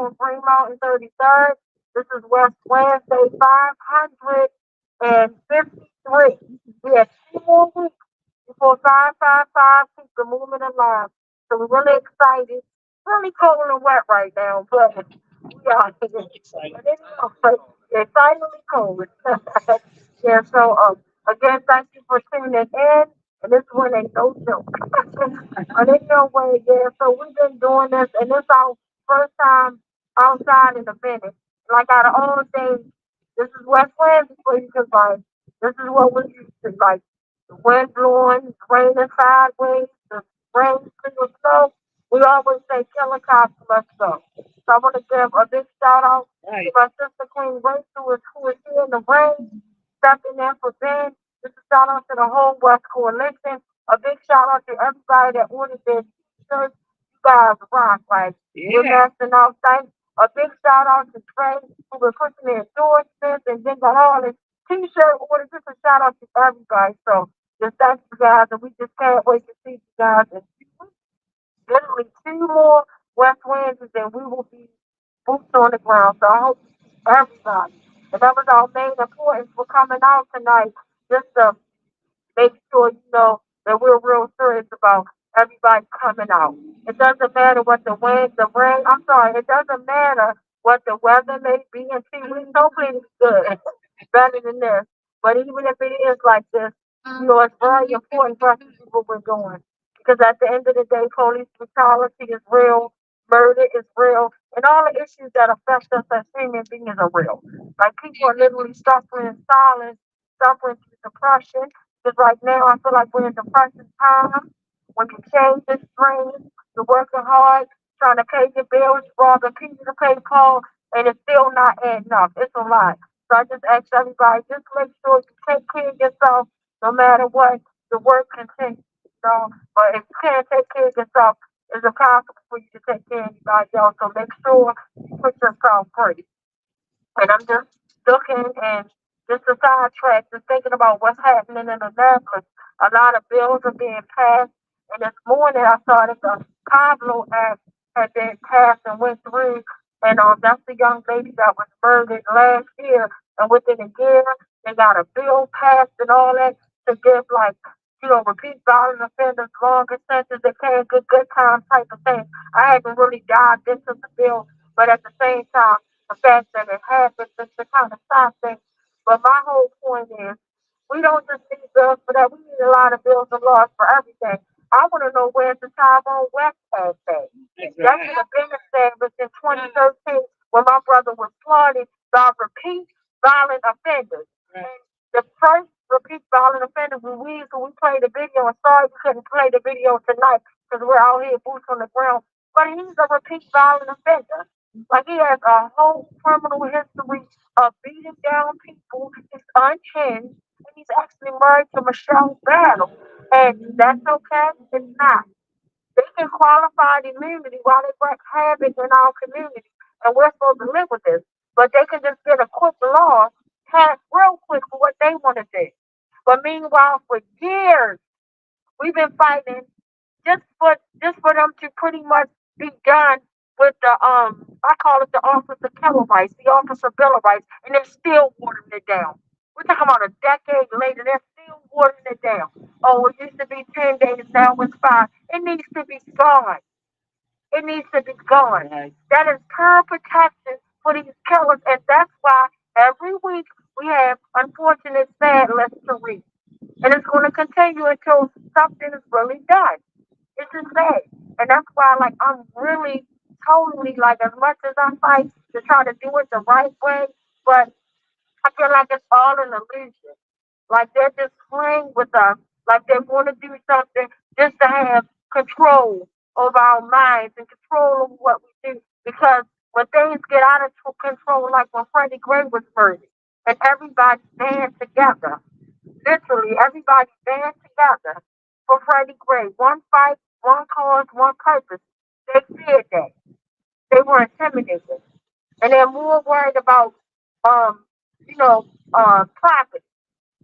on Fremont and 33rd. This is West Wednesday 553. We have 2 more weeks before 555 keeps the movement alive. So we're really excited. Really cold and wet right now, but we are. But anyway, excitingly cold. Yeah, so again, thank you for tuning in. And this one ain't no joke. But anyway, yeah, so we've been doing this, and this our first time outside in a minute. Like out of all days, this is West Wednesday for you, because like this is what we used to like. The wind blowing, it's raining sideways, the rain, the snow. We always say, helicopter, let's go. So I want to give a big shout out to my sister Queen Rachel, who is here in the rain, stepping in for Ben. Just a shout out to the whole West Coalition. A big shout out to everybody that ordered their t-shirts. You guys rock, like, you're messing up. Thanks. A big shout out to Trey, who been pushing their endorsements and then got all his t-shirt orders. Just a shout out to everybody. So just thank you guys, and we just can't wait to see you guys in literally 2 more West Wednesdays, and we will be boots on the ground. So I hope everybody, and that was our main importance for coming out tonight, just to make sure you know that we're real serious about everybody coming out. It doesn't matter what the wind, the rain. I'm sorry. It doesn't matter what the weather may be. And see, we hopefully it's good, better than this. But even if it is like this, it's very important for us to see what we're doing. Because at the end of the day, police brutality is real, murder is real, and all the issues that affect us as human beings are real. Like people are literally suffering in silence, suffering through depression. Because right now, I feel like we're in depression time. When you change the stream, you're working hard, trying to pay your bills, robbing people to pay calls, and it's still not adding up. It's a lot. So I just ask everybody, just make sure you take care of yourself no matter what. The work continues. But if you can't take care of yourself, it's impossible for you to take care of anybody else. So make sure you put yourself first. And I'm just looking and just a sidetrack, just thinking about what's happening in Annapolis. A lot of bills are being passed. And this morning I saw that the Pablo Act had been passed and went through. And that's the young lady that was murdered last year. And within a year, they got a bill passed and all that to give, like, repeat violent offenders longer sentences. They can't get good time type of thing. I haven't really dived into the bill, but at the same time, the fact that it happens just to kind of stop things. But my whole point is, we don't just need bills for that. We need a lot of bills and laws for everything. I want to know where's the Tyrone West at thing. That's what the biggest thing was in 2013 when my brother was slaughtered by repeat violent offenders. And the first repeat violent offender we played the video. And sorry we couldn't play the video tonight because we're out here boots on the ground. But he's a repeat violent offender. Like he has a whole criminal history of beating down people. He's unhinged, and he's actually married to Michelle Battle. And that's okay. It's not. They can qualify the immunity while they wreak havoc in our community, and we're supposed to live with this. But they can just get a quick law passed real quick for what they want to do. But meanwhile, for years, we've been fighting just for them to pretty much be done with the I call it the Office of Bill of Rights, the Office of Bill of Rights, and they're still watering it down. We're talking about a decade later, they're still watering it down. Oh, it used to be 10 days, now it's 5. It needs to be gone. It needs to be gone. That is pure protection for these killers, and that's why every week we have unfortunate sad lists to read. And it's going to continue until something is really done. It's just sad. And that's why, like, I'm really totally, like, as much as I fight to try to do it the right way, but I feel like it's all an illusion. Like, they're just playing with us. Like, they want to do something just to have control over our minds and control over what we do. Because when things get out of control, like when Freddie Gray was murdered, and everybody band together, literally everybody band together for Freddie Gray. One fight, one cause, one purpose. They feared that. They were intimidated. And they're more worried about um, profit.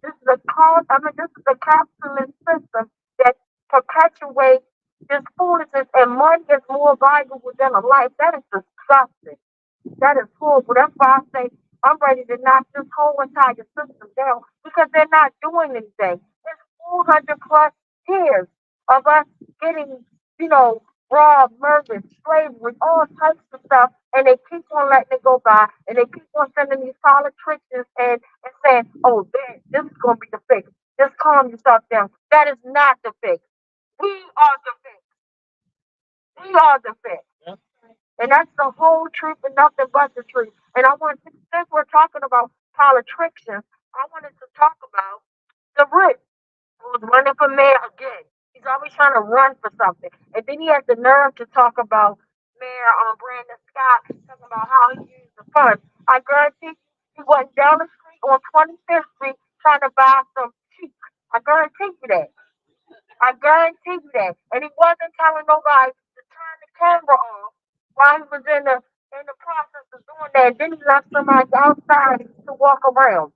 This is this is a capitalist system that perpetuates this foolishness and money is more valuable than a life. That is disgusting. That is horrible. That's why I say I'm ready to knock this whole entire system down because they're not doing anything. It's 400 plus years of us getting, you know, robbed, murdered, slavery, all types of stuff, and they keep on letting it go by, and they keep on sending these politicians and saying, "Oh, this is going to be the fix. Just calm yourself down." That is not the fix. We are the fix. We are the fix. And that's the whole truth and nothing but the truth. And I want to, since we're talking about politicians, I wanted to talk about the rich who's running for mayor again. He's always trying to run for something. And then he has the nerve to talk about Mayor Brandon Scott, talking about how he used the funds. I guarantee you, he went down the street on 25th Street trying to buy some cheap. I guarantee you that. I guarantee you that. And he wasn't telling nobody to turn the camera off while he was in the process of doing that. Then he left somebody outside to walk around.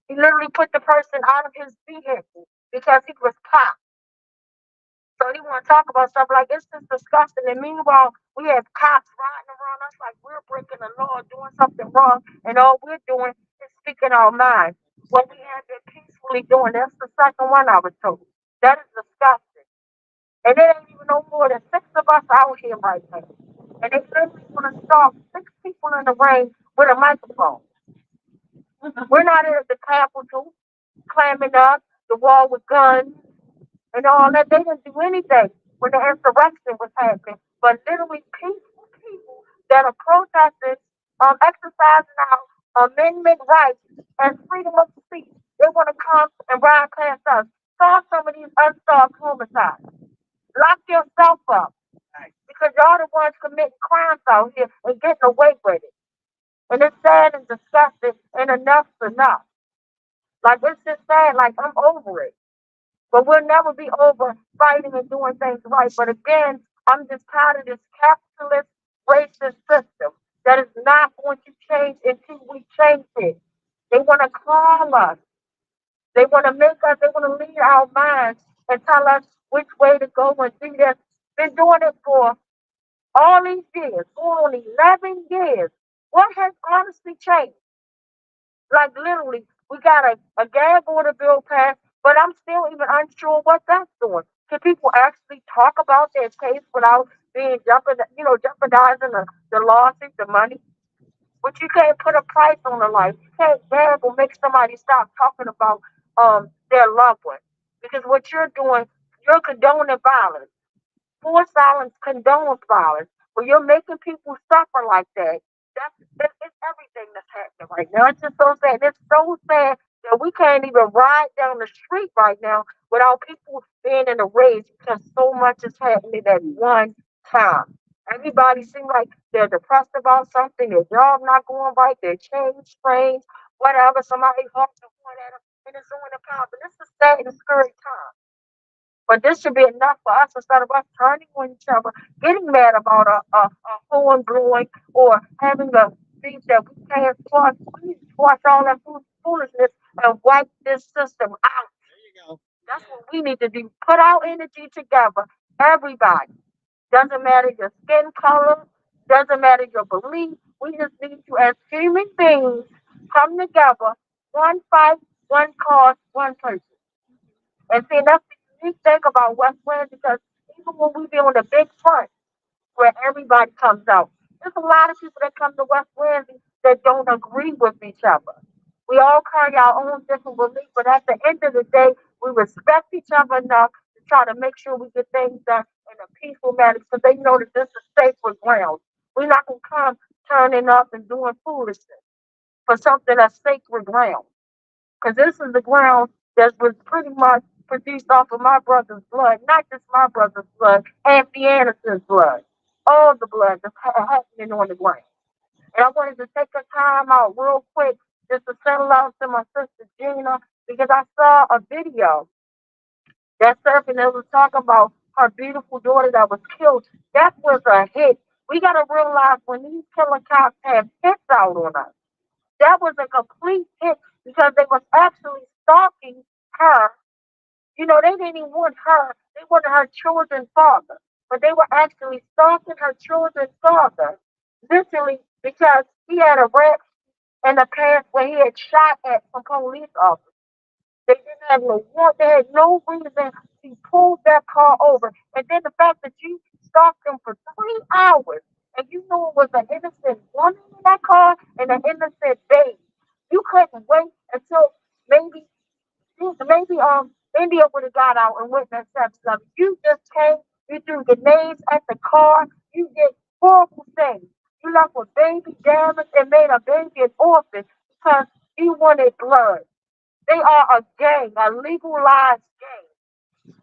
He literally put the person out of his vehicle because he was caught. So he want to talk about stuff like it's just disgusting. And meanwhile, we have cops riding around us like we're breaking the law, doing something wrong, and all we're doing is speaking our mind. What we have been peacefully doing. That's the second one I was told. That is disgusting. And there ain't even no more than six of us out here right now. And they literally want to stop six people in the rain with a microphone. We're not at the Capitol clamming up the wall with guns and all that. They didn't do anything when the insurrection was happening. But literally peaceful people that are protesting, exercising our amendment rights and freedom of speech. They want to come and ride past us. Solve some of these unsolved homicides. Lock yourself up because y'all the ones committing crimes out here and getting away with it. And it's sad and disgusting and enough's enough. Like it's just sad, like I'm over it. But we'll never be over fighting and doing things right. But again, I'm just tired of this capitalist racist system that is not going to change until we change it. They want to call us. They want to make us, they want to lead our minds and tell us which way to go and do this. Been doing it for all these years, going on 11 years. What has honestly changed? Like literally, we got a gag order bill passed, but I'm still even unsure what that's doing. Can people actually talk about their case without being jeopardizing the lawsuit, the money? But you can't put a price on a life. You can't gag or make somebody stop talking about their loved one. Because what you're doing, you're condoning violence. Forced silence condones violence. When you're making people suffer like that, it's everything that's happening right now. It's just so sad. It's so sad that we can't even ride down the street right now without people being in a rage because so much is happening at one time. Everybody seems like they're depressed about something, their job not going right, their change, strange, whatever. Somebody honks the horn at them and it's on the cop. And this is sad and scary time. But this should be enough for us instead of us turning on each other, getting mad about a horn blowing or having a speech that we can't squash. We need to squash all that foolishness and wipe this system out. That's what we need to do. Put our energy together, everybody. Doesn't matter your skin color, doesn't matter your belief. We just need to, as human beings, come together, one fight, one cause, one person. And see, that's the unique thing about West Wind because even when we be on the big front where everybody comes out, there's a lot of people that come to West Wind that don't agree with each other. We all carry our own different beliefs, but at the end of the day, we respect each other enough to try to make sure we get things done in a peaceful manner because they know that this is sacred ground. We're not going to come turning up and doing foolishness for something that's sacred ground. Because this is the ground that was pretty much produced off of my brother's blood, not just my brother's blood, Anthony Anderson's blood. All the blood that's happening on the ground. And I wanted to take a time out real quick just to send love to my sister Gina because I saw a video that surfing that was talking about her beautiful daughter that was killed. That was a hit. We got to realize when these killer cops have hits out on us, that was a complete hit because they was actually stalking her. You know, they didn't even want her. They wanted her children's father. But they were actually stalking her children's father, literally because he had a wreck in the past where he had shot at some police officers. They didn't have no warrant. They had no reason to pull that car over. And then the fact that you stopped them for 3 hours and you knew it was an innocent woman in that car and an innocent baby. You couldn't wait until maybe India would have got out and witnessed that stuff. You just came, you threw grenades at the car, you did horrible things. You left a baby damaged and made a baby an orphan because you wanted blood. They are a gang, a legalized gang.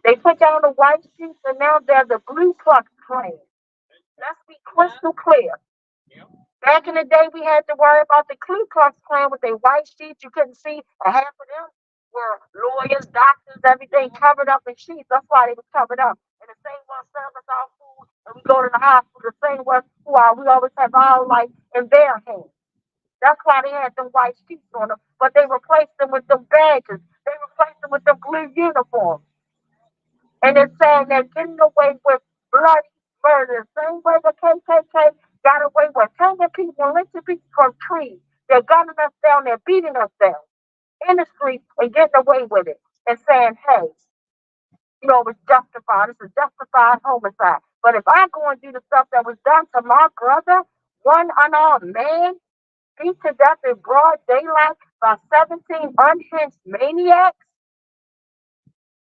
They put down the white sheets and now they're the Blue Klux Klan. Let's be crystal clear. Back in the day, we had to worry about the Ku Klux Klan with their white sheets. You couldn't see, and half of them were lawyers, doctors, everything covered up in sheets. That's why they was covered up. And the same ones serve us our food, and we go to the hospital. The same ones who are, we always have our life in their hands. That's why they had them white sheets on them, but they replaced them with them badges. They replaced them with them blue uniforms. And it's saying they're getting away with bloody murder. Same way the KKK got away with hanging people and lynching people from trees. They're gunning us down, they're beating us down in the streets and getting away with it and saying, hey, it's justified. It's a justified homicide. But if I go and do the stuff that was done to my brother, one unarmed man, beat to death in broad daylight by 17 unhinged maniacs,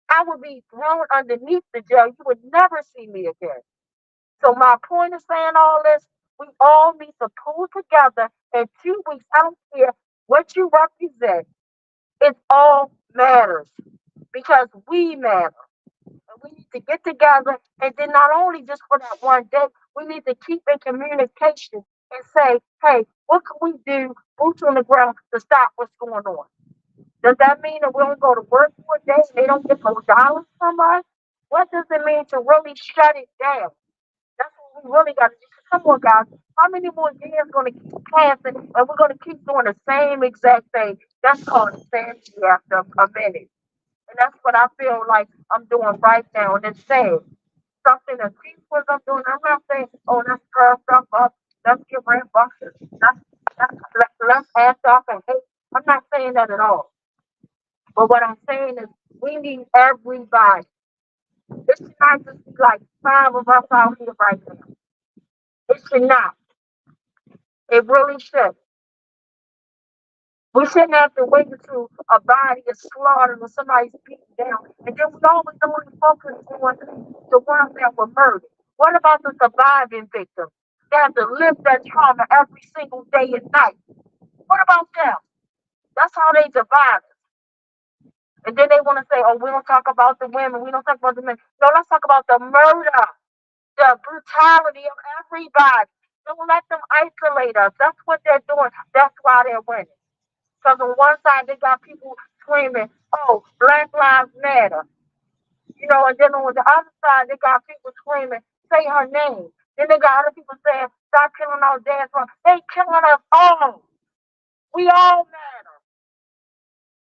I would be thrown underneath the jail. You would never see me again. So my point of saying all this, we all need to pull together in 2 weeks. I don't care what you represent. It all matters because we matter. And we need to get together and then not only just for that one day, we need to keep in communication and say, hey, what can we do, boots on the ground, to stop what's going on? Does that mean that we don't go to work for a day and they don't get no dollars from us? What does it mean to really shut it down? That's what we really got to do. Come on, guys. How many more years going to keep passing and we're going to keep doing the same exact thing? That's called insanity after a minute. And that's what I feel like I'm doing right now. And it's sad. Something as peaceful as I'm doing. I'm not saying, oh, let's stir stuff up. Let's get rambunctious. Let's ask off and hate. I'm not saying that at all. But what I'm saying is we need everybody. It should not just be like 5 of us out here right now. It should not. It really should. We shouldn't have to wait until a body is slaughtered or somebody's beaten down. And then we always only focus on the ones that were murdered. What about the surviving victims? They have to live that trauma every single day and night. What about them? That's how they survive. And then they want to say, oh, we don't talk about the women, we don't talk about the men. No, let's talk about the murder, the brutality of everybody. Don't let them isolate us. That's what they're doing. That's why they're winning. Because on one side, they got people screaming, oh, Black Lives Matter. And then on the other side, they got people screaming, say her name. Then they got other people saying, stop killing our dance floor. They killing us all. We all matter.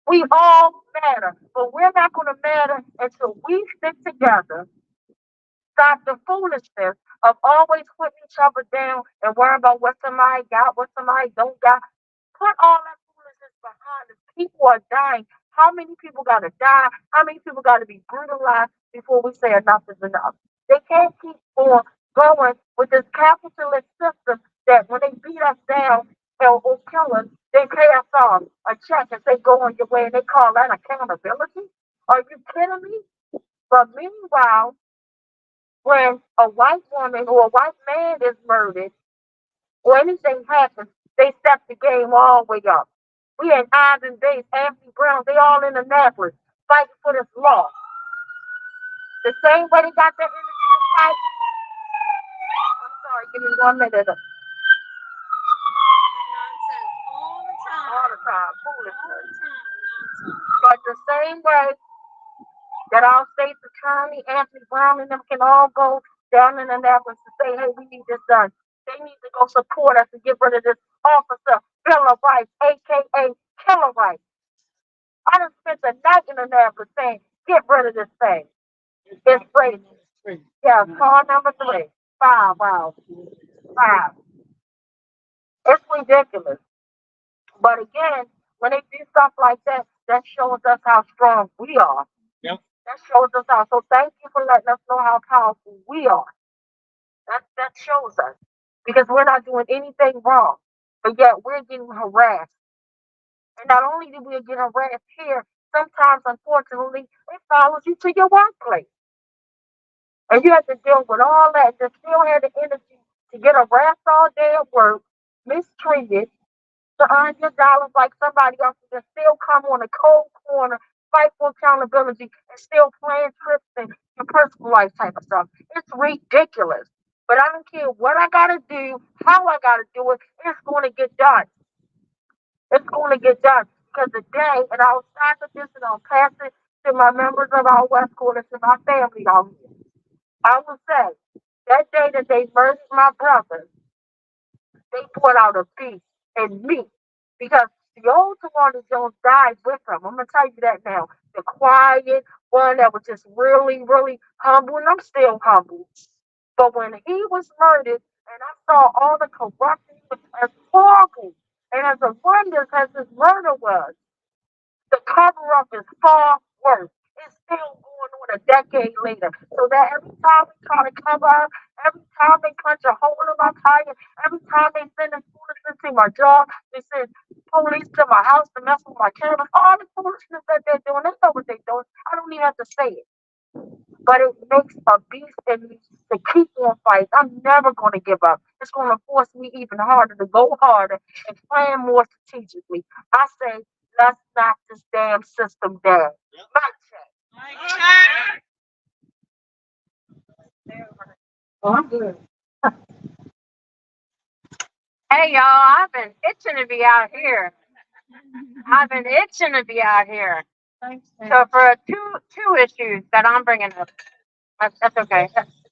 We all matter. But we're not going to matter until we stick together, stop the foolishness of always putting each other down and worrying about what somebody got, what somebody don't got. Put all that foolishness behind us. People are dying. How many people got to die? How many people got to be brutalized before we say enough is enough? They can't keep on going with this capitalist system that when they beat us down or kill us, they pay us off a check and say, go on your way, and they call that accountability? Are you kidding me? But meanwhile, when a white woman or a white man is murdered or anything happens, they step the game all the way up. We had Ivan Bates, Anthony Brown, they all in Annapolis fighting for this law. The same way they got their energy to fight. I'm sorry, give me 1 minute. All the time, foolishness. But the same way that our state's attorney, Anthony Brown, and them can all go down in Annapolis to say, hey, we need this done. They need to go support us and get rid of this officer, Bill of Rights, aka Killer Rights. I done spent the night in Annapolis saying, get rid of this thing. It's crazy. Yeah, call number 3. 5, wow. 5. It's ridiculous. But again, when they do stuff like that, that shows us how strong we are. Yep. That shows us how. So thank you for letting us know how powerful we are. That shows us because we're not doing anything wrong, but yet we're getting harassed. And not only do we get harassed here, sometimes unfortunately it follows you to your workplace, and you have to deal with all that. To still have the energy to get harassed all day at work, mistreated, to earn your dollars like somebody else and still come on a cold corner, fight for accountability, and still plan trips and your personal life type of stuff. It's ridiculous. But I don't care what I gotta do, how I gotta do it, it's gonna get done. It's gonna get done. Because the day, and I'll start with this and I'll pass it to my members of our West Quarter, to my family out here. I will say, that day that they murdered my brother, they brought out a beast in me because the old Tawana Jones died with him. I'm gonna tell you that now. The quiet one that was just really, really humble, and I'm still humble. But when he was murdered, and I saw all the corruption, it was as horrible and as horrendous as his murder was, the cover up is far worse. It's still going on a decade later. So that every time we try to cover up, every time they punch a hole in my tire, every time they send the foolishness to my job, they send police to my house to mess with my camera, all the foolishness that they're doing, they know what they're doing. I don't even have to say it. But it makes a beast in me to keep on fighting. I'm never going to give up. It's going to force me even harder to go harder and plan more strategically. I say, let's knock this damn system down. Mic check. Oh, I'm good. Hey y'all, I've been itching to be out here. I've been itching to be out here. So for two issues that I'm bringing up, that's okay.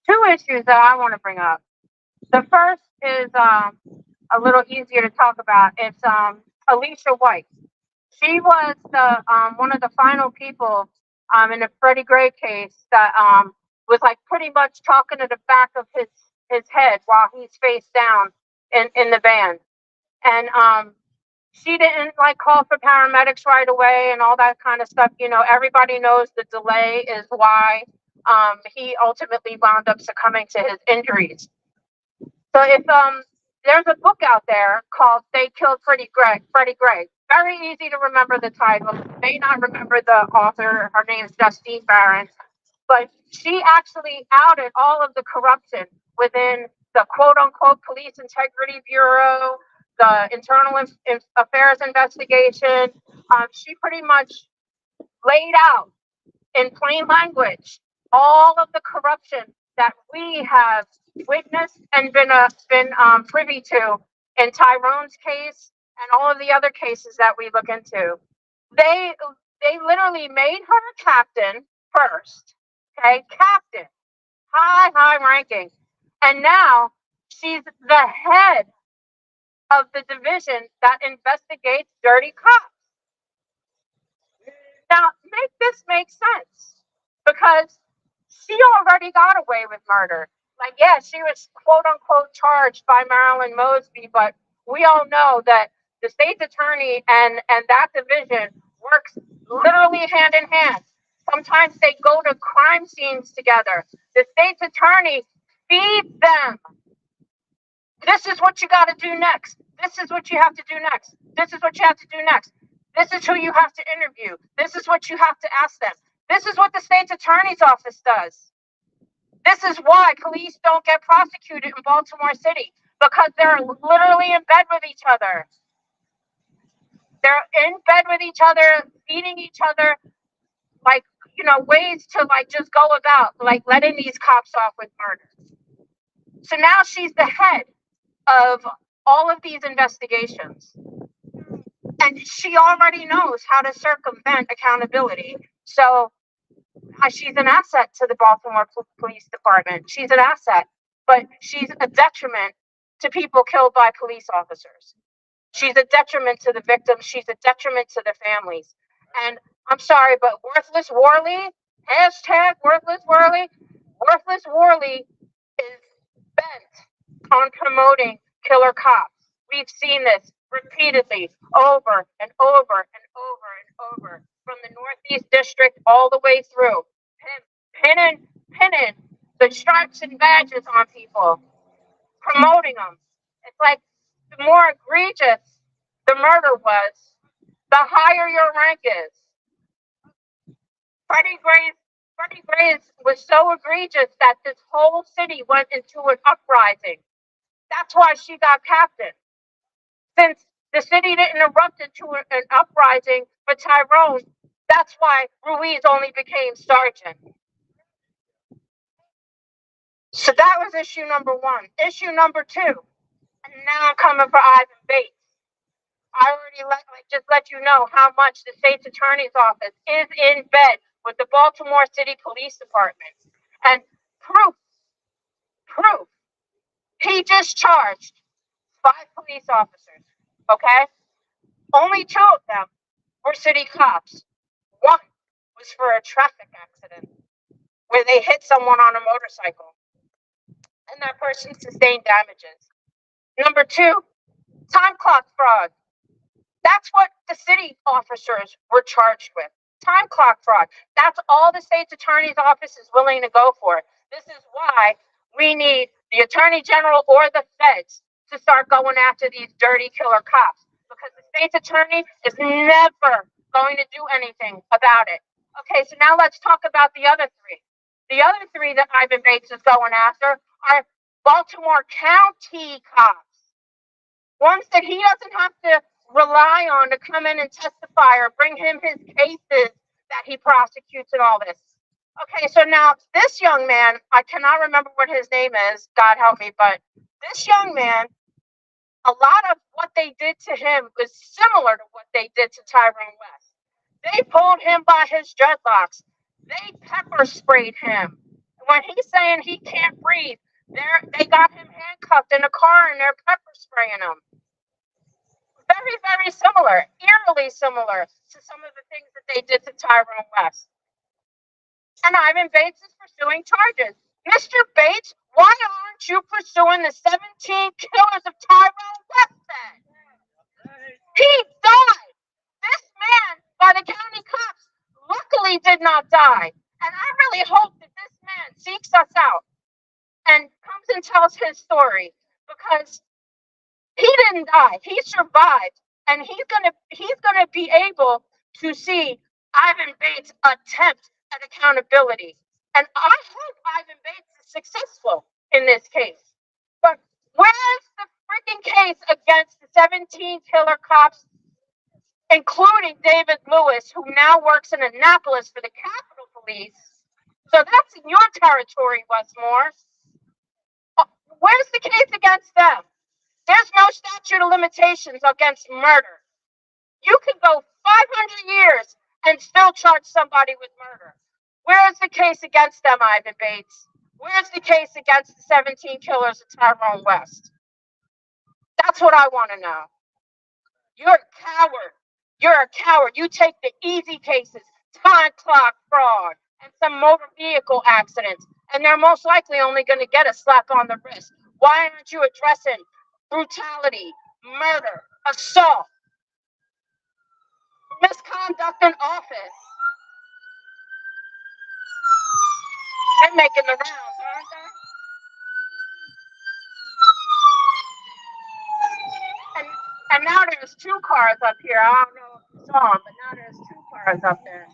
Two issues that I want to bring up. The first is a little easier to talk about. It's Alicia White. She was the one of the final people in the Freddie Gray case that was like pretty much talking to the back of his head while he's face down in the van. And she didn't like call for paramedics right away and all that kind of stuff. You know, everybody knows the delay is why he ultimately wound up succumbing to his injuries. So if there's a book out there called "They Killed Freddie Gray." Freddie Gray. Very easy to remember the title. You may not remember the author. Her name is Justine Barron, but she actually outed all of the corruption within the quote unquote Police Integrity Bureau, the Internal Affairs Investigation. She pretty much laid out in plain language all of the corruption that we have witnessed and been privy to in Tyrone's case and all of the other cases that we look into. They they literally made her captain first, okay, captain, high ranking, and now she's the head of the division that investigates dirty cops. Now, make this make sense because she already got away with murder. Like, yeah, she was quote unquote charged by Marilyn Mosby, but we all know that the state's attorney and that division works literally hand in hand. Sometimes they go to crime scenes together. The state's attorney feeds them. This is what you got to do next. This is what you have to do next. This is what you have to do next. This is who you have to interview. This is what you have to ask them. This is what the state's attorney's office does. This is why police don't get prosecuted in Baltimore City because they're literally in bed with each other. They're in bed with each other, feeding each other, like, you know, ways to like just go about like letting these cops off with murder. So now she's the head of all of these investigations. And she already knows how to circumvent accountability. So she's an asset to the Baltimore Police Department. She's an asset, but she's a detriment to people killed by police officers. She's a detriment to the victims. She's a detriment to the families. And I'm sorry, but Worthless Worley, hashtag Worthless Worley, Worthless Worley is bent on promoting killer cops, We've seen this repeatedly over and over and over and over from the Northeast District all the way through. Pinning the stripes and badges on people, promoting them. It's like the more egregious the murder was, the higher your rank is. Freddie Gray's was so egregious that this whole city went into an uprising. That's why she got captain. Since the city didn't erupt into an uprising for Tyrone, that's why Ruiz only became sergeant. So that was issue number one. Issue number two, and now I'm coming for Ivan Bates. I already just let you know how much the state's attorney's office is in bed with the Baltimore City Police Department. And proof, he just charged 5 police officers, okay? Only 2 of them were city cops. One was for a traffic accident where they hit someone on a motorcycle and that person sustained damages. Number 2, time clock fraud. That's what the city officers were charged with. Time clock fraud. That's all the state's attorney's office is willing to go for. This is why we need the attorney general or the feds to start going after these dirty killer cops, because the state's attorney is never going to do anything about it. Okay, so now let's talk about the other 3. The other 3 that Ivan Bates is going after are Baltimore County cops. Ones that he doesn't have to rely on to come in and testify or bring him his cases that he prosecutes and all this. Okay, so now this young man, I cannot remember what his name is, God help me, but this young man, a lot of what they did to him was similar to what they did to Tyrone West. They pulled him by his dreadlocks. They pepper sprayed him. When he's saying he can't breathe, they got him handcuffed in a car and they're pepper spraying him. Very, very similar, eerily similar to some of the things that they did to Tyrone West. And Ivan Bates is pursuing charges. Mr. Bates, why aren't you pursuing the 17 killers of Tyrone West then? He died. This man, by the county cops, luckily did not die. And I really hope that this man seeks us out and comes and tells his story, because he didn't die. He survived, and he's gonna be able to see Ivan Bates' attempt at accountability. And I hope Ivan Bates is successful in this case. But where's the freaking case against the 17 killer cops, including David Lewis, who now works in Annapolis for the Capitol Police? So that's in your territory, Westmore. Where's the case against them? There's no statute of limitations against murder. You can go 500 years and still charge somebody with murder. Where's the case against them, Ivan Bates? Where's the case against the 17 killers of Tyrone West? That's what I want to know. You're a coward. You're a coward. You take the easy cases, time clock fraud, and some motor vehicle accidents, and they're most likely only going to get a slap on the wrist. Why aren't you addressing brutality, murder, assault, misconduct in office? They're making the rounds, aren't they? And now there's 2 cars up here. I don't know if you saw them, but now there's 2 cars up there.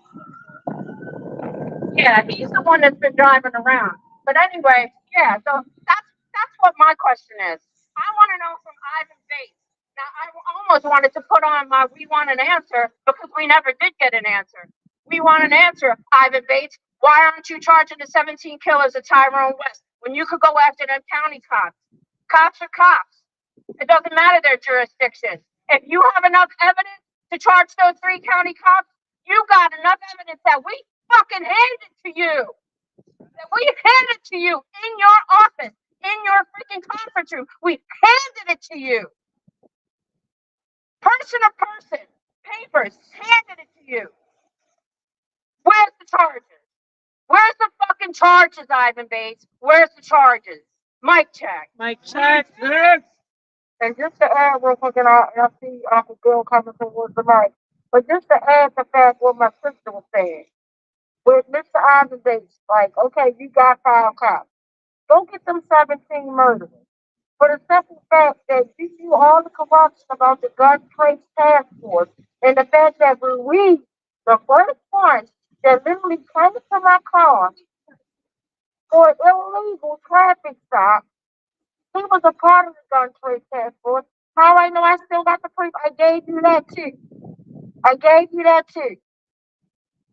Yeah, he's the one that's been driving around. But anyway, yeah, so that's what my question is. I want to know from Ivan Bates. Now, I almost wanted to put on my "We Want an Answer" because we never did get an answer. We want an answer, Ivan Bates. Why aren't you charging the 17 killers of Tyrone West when you could go after them county cops? Cops are cops. It doesn't matter their jurisdiction. If you have enough evidence to charge those 3 county cops, you got enough evidence that we fucking handed to you. That we handed to you in your office, in your freaking conference room. We handed it to you. Person to person, papers, handed it to you. Where's the charges? Where's the fucking charges, Ivan Bates? Where's the charges? Mic check. Mic check. Yes. And just to add real quick, and I see Uncle Bill coming towards the mic, but just to add the fact what my sister was saying, with Mr. Isaac, like, okay, you got 5 cops. Go get them 17 murderers. For the simple fact that you knew all the corruption about the gun trace task force and the fact that when we, the first one that literally came to my car for an illegal traffic stop, he was a part of the gun trace task force. How I know I still got the proof? I gave you that too. I gave you that too.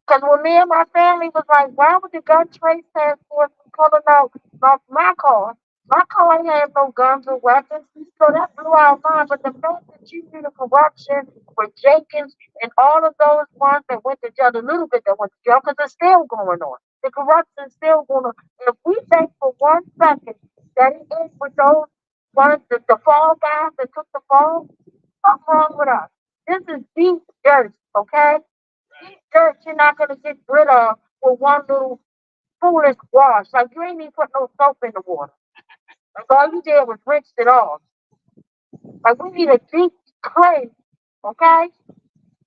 Because when me and my family was like, why would the gun trace task force be pulling out off my car? My car ain't have no guns or weapons. So that blew our mind. But the fact that you knew the corruption with Jenkins and all of those ones that went to jail, the little bit that went to jail, because it's still going on. The corruption is still going on. If we think for 1 second that it is with those ones, the fall guys that took the fall, what's wrong with us? This is deep dirt, okay? Deep dirt you're not going to get rid of with one little foolish wash. Like, you ain't even put no soap in the water. Like, all you did was rinse it off. Like, we need a deep cleanse, okay?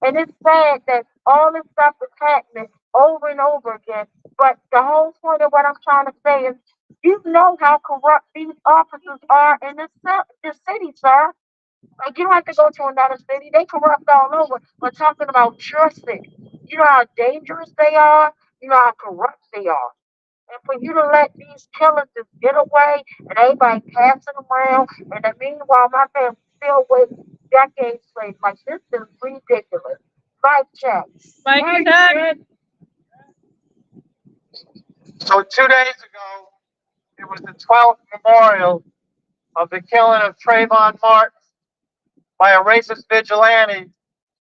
And it's sad that all this stuff is happening over and over again. But the whole point of what I'm trying to say is, you know how corrupt these officers are in this city, sir. Like, you don't have to go to another city. They corrupt all over. We're talking about your city. You know how dangerous they are. You know how corrupt they are. And for you to let these killers just get away and everybody passing around, and then meanwhile my family still waiting decades later, like this is ridiculous. Mic check. Mike check. So 2 days ago, it was the 12th memorial of the killing of Trayvon Martin by a racist vigilante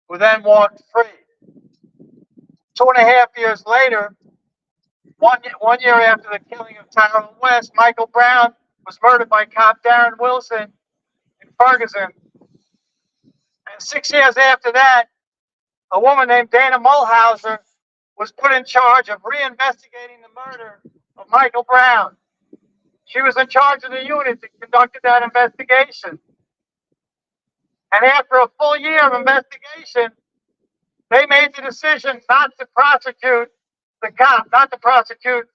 who then walked free. 2.5 years later, one year after the killing of Tyrone West, Michael Brown was murdered by cop Darren Wilson in Ferguson. And 6 years after that, a woman named Dana Mulhauser was put in charge of reinvestigating the murder of Michael Brown. She was in charge of the unit that conducted that investigation. And after a full year of investigation, they made the decision not to prosecute the cop, not to prosecute,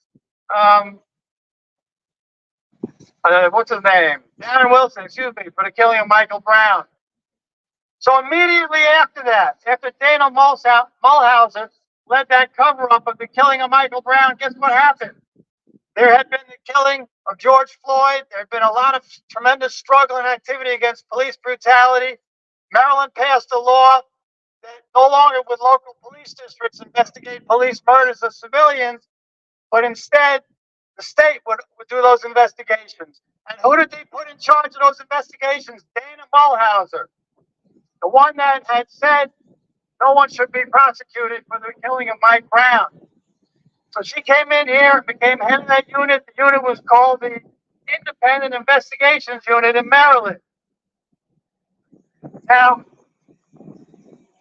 what's his name? Darren Wilson, excuse me, for the killing of Michael Brown. So immediately after that, after Dana Mulhauser led that cover-up of the killing of Michael Brown, guess what happened? There had been the killing of George Floyd. There had been a lot of tremendous struggle and activity against police brutality. Maryland passed a law that no longer would local police districts investigate police murders of civilians, but instead the state would do those investigations. And who did they put in charge of those investigations? Dana Mulhauser, the one that had said no one should be prosecuted for the killing of Mike Brown. So she came in here and became head of that unit. The unit was called the Independent Investigations Unit in Maryland. Now,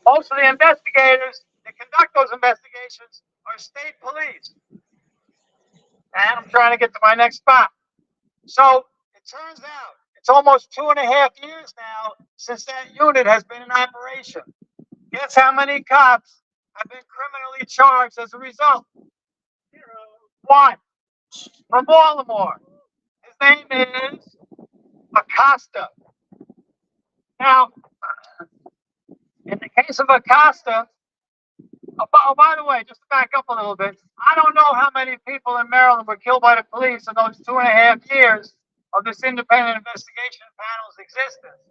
most of the investigators that conduct those investigations are state police. And I'm trying to get to my next spot. So it turns out it's almost 2.5 years now since that unit has been in operation. Guess how many cops have been criminally charged as a result? 1 from Baltimore. His name is Acosta. Now, in the case of Acosta, oh, by the way, just to back up a little bit, I don't know how many people in Maryland were killed by the police in those 2.5 years of this independent investigation panel's existence.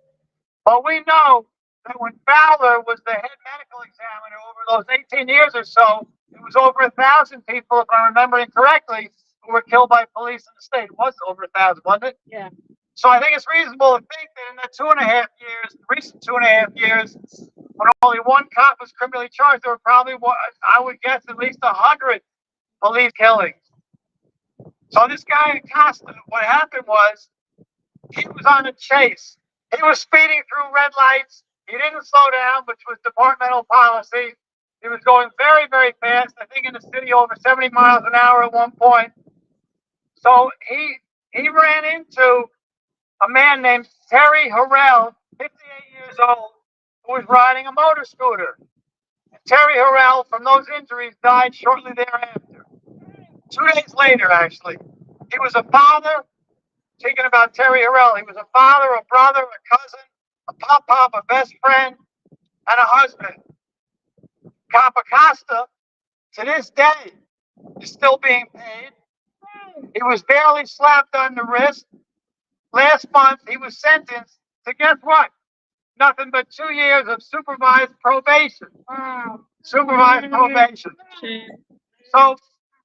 But we know that when Fowler was the head medical examiner over those 18 years or so, it was over 1,000 people, if I'm remembering correctly, who were killed by police in the state. It was over 1,000, wasn't it? Yeah. So I think it's reasonable to think that in the 2.5 years, recent 2.5 years, when only 1 cop was criminally charged, there were probably, I would guess, at least 100 police killings. So this guy Acosta, what happened was, he was on a chase. He was speeding through red lights. He didn't slow down, which was departmental policy. He was going very, very fast. I think in the city over 70 miles an hour at one point. So he ran into a man named Terry Harrell, 58 years old, who was riding a motor scooter. Terry Harrell, from those injuries, died shortly thereafter. 2 days later, actually. He was a father, speaking about Terry Harrell, he was a father, a brother, a cousin, a pop-pop, a best friend, and a husband. Cop Acosta, to this day, is still being paid. He was barely slapped on the wrist. Last month, he was sentenced to, guess what? Nothing but 2 years of supervised probation. Supervised probation. So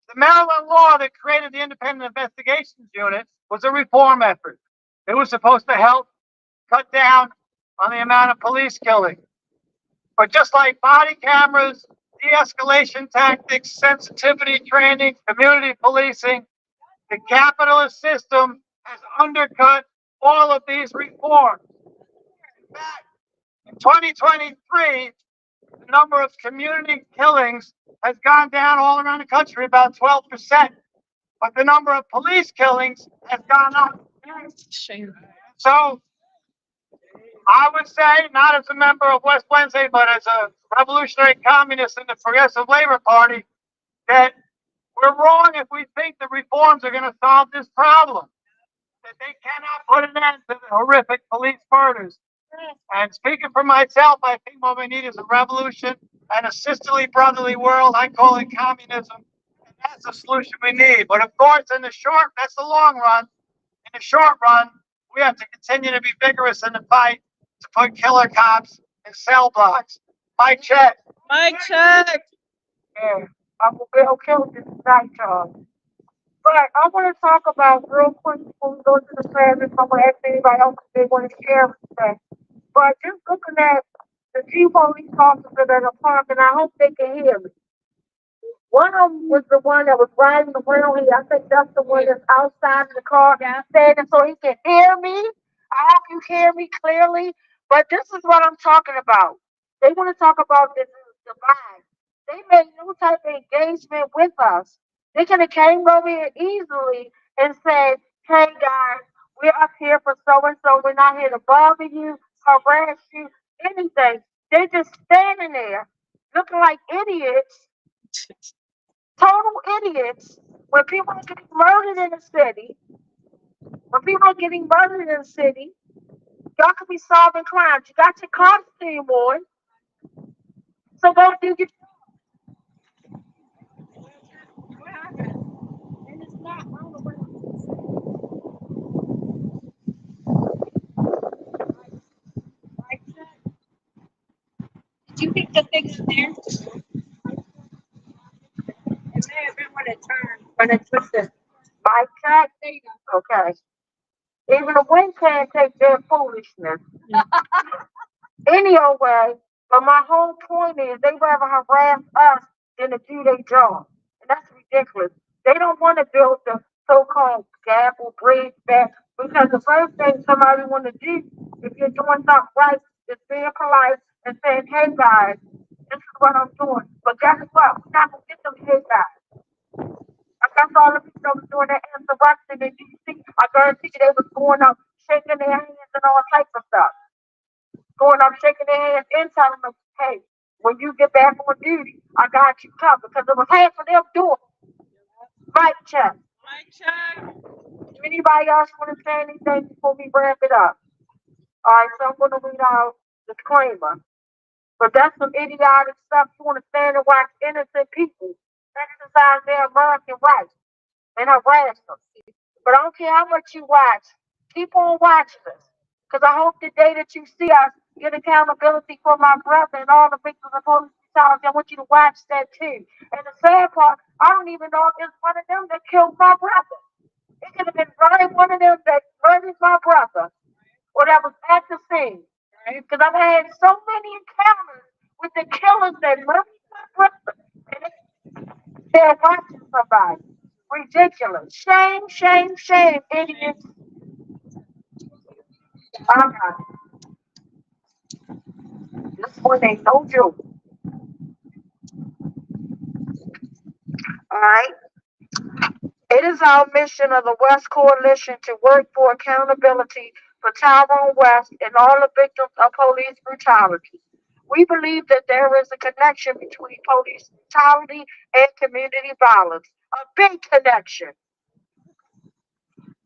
the Maryland law that created the Independent Investigations Unit was a reform effort. It was supposed to help cut down on the amount of police killing. But just like body cameras, de-escalation tactics, sensitivity training, community policing, the capitalist system has undercut all of these reforms. In fact, in 2023, the number of community killings has gone down all around the country about 12%, but the number of police killings has gone up. So I would say, not as a member of West Wednesday, but as a revolutionary communist in the Progressive Labor Party, that we're wrong if we think the reforms are going to solve this problem, that they cannot put an end to the horrific police murders. And speaking for myself, I think what we need is a revolution and a sisterly, brotherly world. I call it communism. And that's the solution we need. But of course, that's the long run. In the short run, we have to continue to be vigorous in the fight to put killer cops in cell blocks. Mic check. Mic check. Yeah, I'm gonna be okay with this night, y'all. But I want to talk about real quick before we go to the class. If I'm gonna ask anybody else if they want to share today. But just looking at the chief police officer at the park, and I hope they can hear me. One of them was the one that was riding around here. I think that's the one that's outside of the car standing so he can hear me. I hope you hear me clearly. But this is what I'm talking about. They want to talk about this divide. They made no type of engagement with us. They could have came over here easily and said, "Hey guys, we're up here for so and so. We're not here to bother you, harass you, anything." They're just standing there looking like idiots, total idiots, when people are getting murdered in the city. When people are getting murdered in the city, y'all could be solving crimes. You got your costume on, so go do your. And it's not. I don't know what Did you pick the thing in there? It may have been when it turned. when it's twisted. Mic check. There you go. Okay. Even the wind can't take their foolishness. Any old way. But my whole point is they rather harass us than to do their job. And that's ridiculous. They don't want to build the so-called gap or bridge back because the first thing somebody want to do, if you're doing something right, is being polite and saying, "Hey guys, this is what I'm doing." But guess what? We're not gonna get them hey guys. I guess all the people that was doing that insurrection in DC, I guarantee you they was going up, shaking their hands and all types of stuff. Going up, shaking their hands and telling them, "Hey, when you get back on duty, I got you covered." Because it was half of them doing it. Mic check. Mic check. Anybody else want to say anything before we wrap it up? All right, so I'm going to read out the disclaimer. But that's some idiotic stuff. You want to stand and watch innocent people exercise their American rights and harass them. But I don't care how much you watch, keep on watching us. Because I hope the day that you see us get accountability for my brother and all the victims of police brutality. I want you to watch that too. And the sad part, I don't even know if it's one of them that killed my brother. It could have been right one of them that murdered my brother or that was at the scene. Because I've had so many encounters with the killers that murdered my brother. And they're watching somebody. Ridiculous. Shame, shame, shame, idiots. I'm not. This one ain't no joke. All right. It is our mission of the West Coalition to work for accountability for Tyrone West and all the victims of police brutality. We believe that there is a connection between police brutality and community violence, a big connection.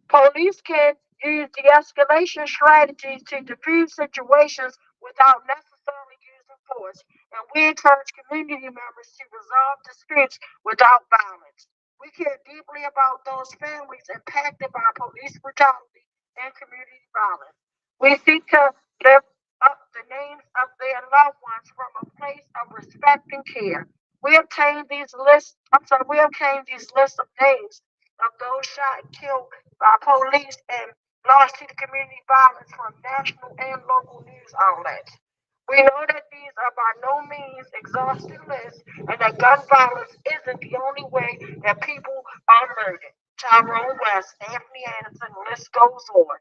Police can use de-escalation strategies to diffuse situations without necessarily using force, and we encourage community members to resolve disputes without violence. We care deeply about those families impacted by police brutality and community violence. We seek to lift up the names of their loved ones from a place of respect and care. We obtained these lists of names of those shot and killed by police and lost to the community violence from national and local news outlets. We know that these are by no means exhaustive lists and that gun violence isn't the only way that people are murdered. Tyrone West, Anthony Anderson, the list goes on.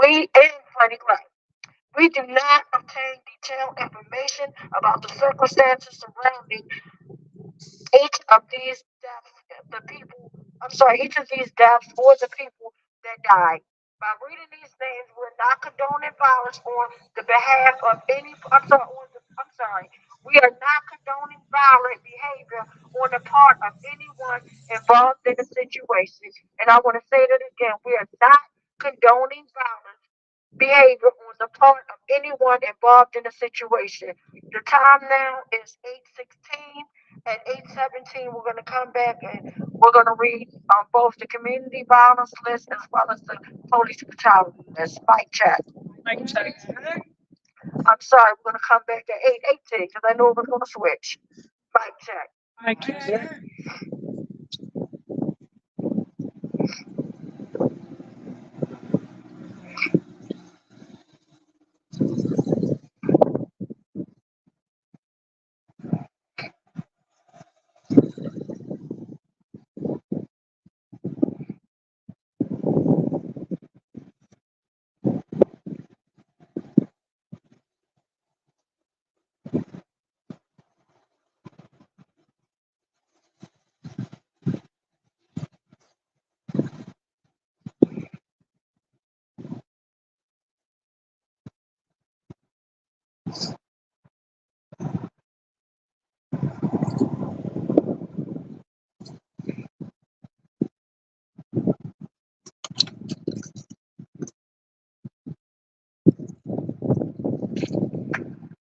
We in Freddie Gray. We do not obtain detailed information about the circumstances surrounding each of these deaths, each of these deaths or the people that died. By reading these names, we're not condoning violence on the behalf of any, I'm sorry, we are not condoning violent behavior on the part of anyone involved in the situation. And I want to say that again, we are not condoning violence behavior on the part of anyone involved in the situation. The time now is 8:16. At 8:17, we're going to come back and we're going to read both the community violence list as well as the police brutality list. Mic check. Mic check. I'm sorry, we're going to come back at 8:18 because I know we're going to switch. Mic check. Mic check.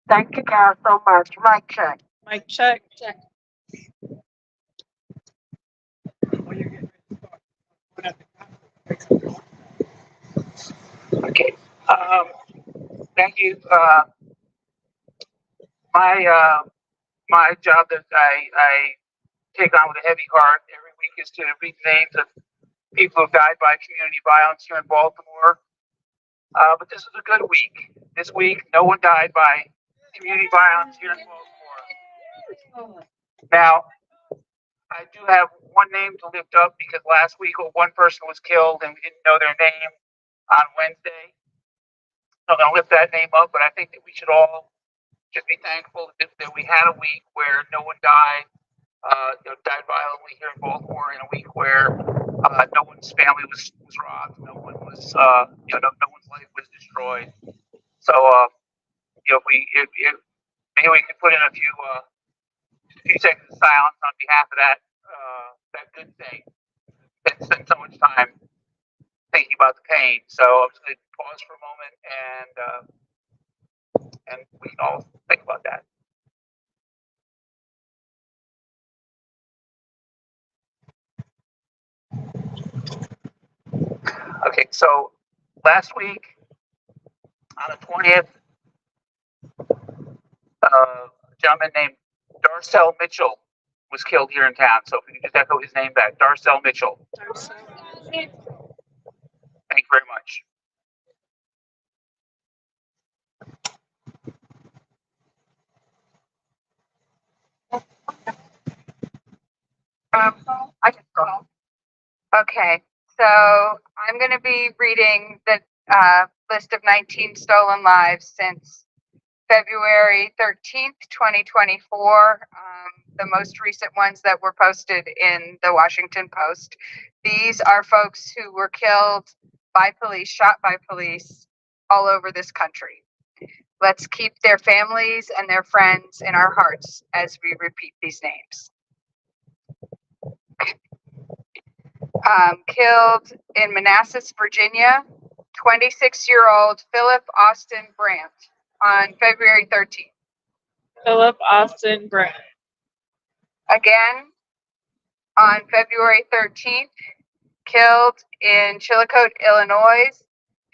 Thank you guys so much. Mic check. Mic check. Okay. Thank you. My job that I take on with a heavy heart every week is to read names of people who died by community violence here in Baltimore. But this is a good week. This week, no one died by community violence here in Baltimore. Now, I do have one name to lift up because last week one person was killed and we didn't know their name on Wednesday. So I'm going to lift that name up, but I think that we should all just be thankful that we had a week where no one died, died violently here in Baltimore, in a week where no one's family was robbed, no one was, no one's life was destroyed. So, if maybe we could put in a few seconds of silence on behalf of that good thing that spent so much time thinking about the pain. So I'm just going to pause for a moment and we can all think about that. Okay, so last week on the 20th, a gentleman named Darcel Mitchell was killed here in town. So if we can just echo his name back, Darcel Mitchell. Thank you very much. I can go. Okay, so I'm going to be reading the list of 19 stolen lives since February 13th, 2024. The most recent ones that were posted in the Washington Post. These are folks who were killed by police, shot by police all over this country. Let's keep their families and their friends in our hearts as we repeat these names. Killed in Manassas, Virginia, 26-year-old Philip Austin Brandt on February 13th. Philip Austin Brandt. Again, on February 13th, killed in Chillicothe, Illinois,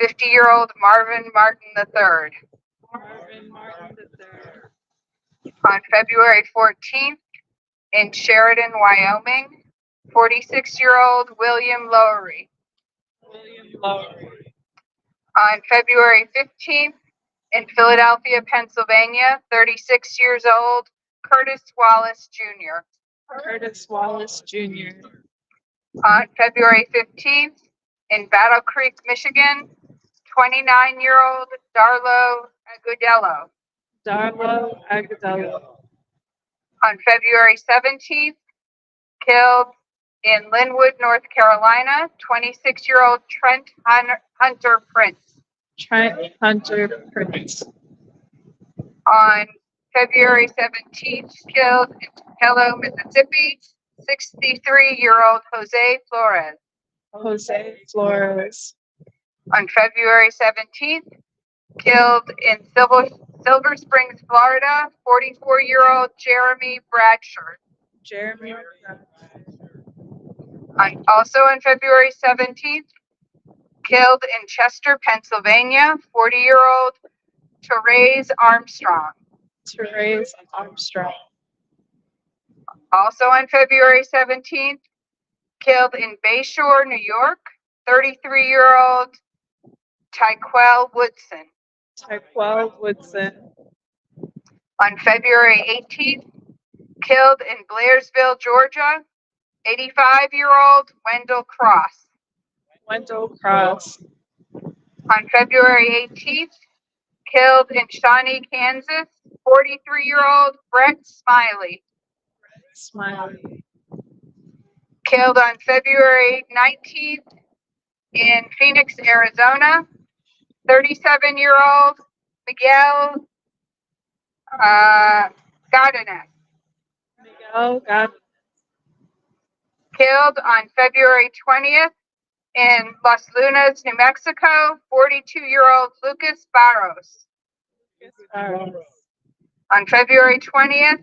50-year-old Marvin Martin III. Marvin Martin III. On February 14th, in Sheridan, Wyoming, 46-year-old William Lowery. William Lowery. On February 15th, in Philadelphia, Pennsylvania, 36 years old, Curtis Wallace Jr. Curtis Wallace Jr. On February 15th, in Battle Creek, Michigan, 29-year-old Darlo Agudelo. Darlo Agudelo. On February 17th, killed in Linwood, North Carolina, 26-year-old Trent Hunter Prince. Trent Hunter Prince. On February 17th, killed in Hello, Mississippi, 63-year-old Jose Flores. Jose Flores. On February 17th, killed in Silver Springs, Florida, 44-year-old Jeremy Bradshaw. Jeremy. Also on February 17th, killed in Chester, Pennsylvania, 40-year-old Therese Armstrong. Therese Armstrong. Also on February 17th, killed in Bayshore, New York, 33-year-old Tyquel Woodson. Tyquel Woodson. On February 18th, killed in Blairsville, Georgia, 85-year-old Wendell Cross. Wendell Cross. On February 18th, killed in Shawnee, Kansas, 43-year-old Brett Smiley. Smiley. Killed on February 19th in Phoenix, Arizona, 37-year-old Miguel Godinez. Miguel Godinez. Killed on February 20th in Los Lunas, New Mexico, 42-year-old Lucas Barros. On February 20th,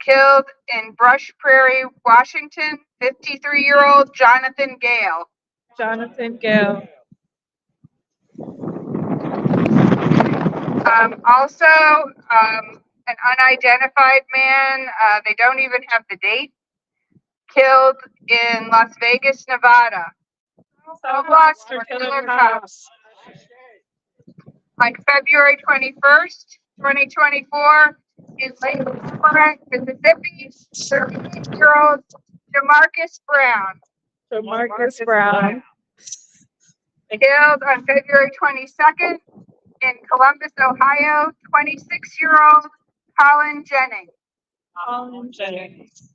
killed in Brush Prairie, Washington, 53-year-old Jonathan Gale. Jonathan Gale. Also, an unidentified man, they don't even have the date, killed in Las Vegas, Nevada. So lost for killer cops. On February 21st, 2024, in Lake Forest, Mississippi, 13-year-old Jamarcus Brown. Jamarcus Brown. Killed on February 22nd in Columbus, Ohio, 26-year-old Colin Jennings. Colin Jennings.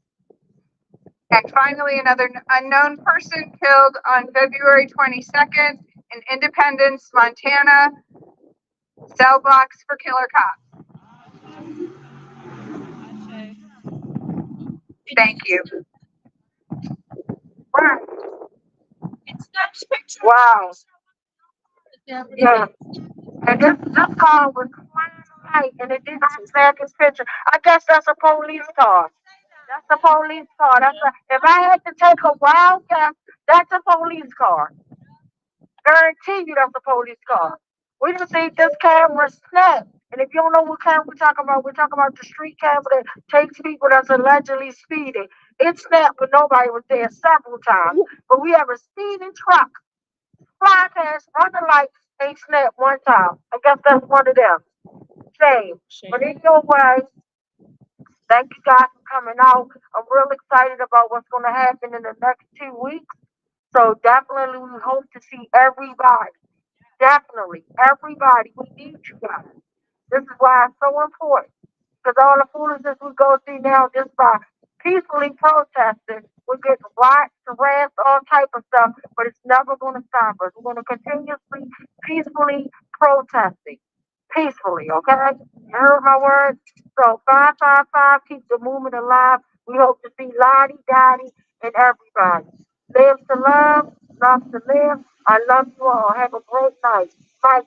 And finally, another unknown person killed on February 22nd in Independence, Montana. Cell blocks for killer cops. Thank you. Wow. Yeah. And this car was white and it didn't snap his picture. I guess that's a police car. That's a police car. If I had to take a wild guess, that's a police car. Guarantee you that's a police car. We just see this camera snap. And if you don't know what camera we're talking about the street camera that takes people that's allegedly speeding. It snapped, but nobody was there several times. But we have a speeding truck, fly past, run the light, ain't snapped one time. I guess that's one of them. Shame. But either way, thank you guys for coming out. I'm real excited about what's going to happen in the next 2 weeks. So definitely we hope to see everybody. Definitely. Everybody. We need you guys. This is why it's so important. Because all the foolishness we go through now just by peacefully protesting, we're getting riots, harassed, all type of stuff, but it's never going to stop us. We're going to continuously, peacefully protesting. Peacefully, okay? You heard my words? So 555, keep the movement alive. We hope to see Lottie, Dottie, and everybody. Live to love to live. I love you all. Have a great night. Mike.